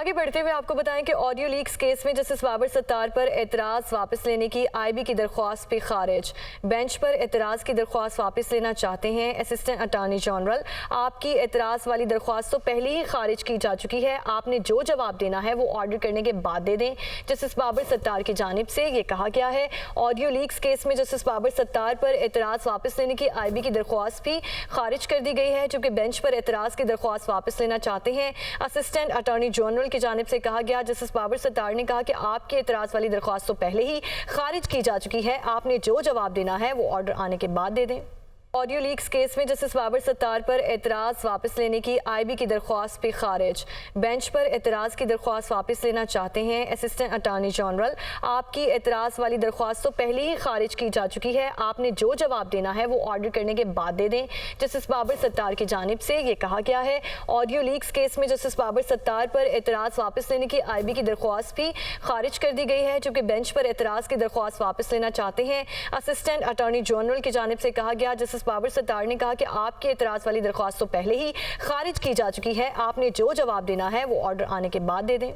आगे बढ़ते हुए आपको बताएं कि ऑडियो लीक्स केस में जस्टिस बाबर सत्तार पर एतराज़ वापस लेने की आईबी की दरख्वास्त भी खारिज। बेंच पर एतराज़ की दरख्वास्त वापस लेना चाहते हैं असिस्टेंट अटॉर्नी जनरल। आपकी एतराज़ वाली दरख्वास्त तो पहले ही खारिज की जा चुकी है, आपने जो जवाब देना है वो ऑर्डर करने के बाद दे दें। जस्टिस बाबर सत्तार की जानिब से ये कहा गया है। ऑडियो लीक्स केस में जस्टिस बाबर सत्तार पर एतराज़ वापस लेने की आईबी की दरख्वास्त भी खारिज कर दी गई है, चूँकि बेंच पर एतराज़ की दरख्वास्त वापस लेना चाहते हैं असिस्टेंट अटॉर्नी जनरल की जानिब से कहा गया। जस्टिस बाबर सत्तार ने कहा कि आपकी एतराज़ वाली दरख्वास्त तो पहले ही खारिज की जा चुकी है, आपने जो जवाब देना है वो ऑर्डर आने के बाद दे दें। ऑडियो लीक्स केस में जस्टिस बाबर सत्तार पर एतराज़ वापस लेने की आईबी की दरख्वास्त भी खारिज। बेंच पर एतराज़ की दरख्वास्त वापस लेना चाहते हैं असिस्टेंट अटॉर्नी जनरल। आपकी एतराज़ वाली दरख्वास्त तो पहले ही खारिज की जा चुकी है, आपने जो जवाब देना है वो ऑर्डर करने के बाद दे दें। जस्टिस बाबर सत्तार की जानिब से ये कहा गया है। ऑडियो लीक्स केस में जस्टिस बाबर सत्तार पर एतराज़ वापस लेने की आईबी की दरख्वास्त भी खारिज कर दी गई है, चूँकि बेंच पर एतराज़ की दरख्वास्त वापस लेना चाहते हैं असिस्टेंट अटॉर्नी जनरल की जानिब से कहा गया। जस्टिस बाबर सत्तार ने कहा कि आपकी एतराज़ वाली दरख्वास्त तो पहले ही खारिज की जा चुकी है, आपने जो जवाब देना है वो ऑर्डर आने के बाद दे दें।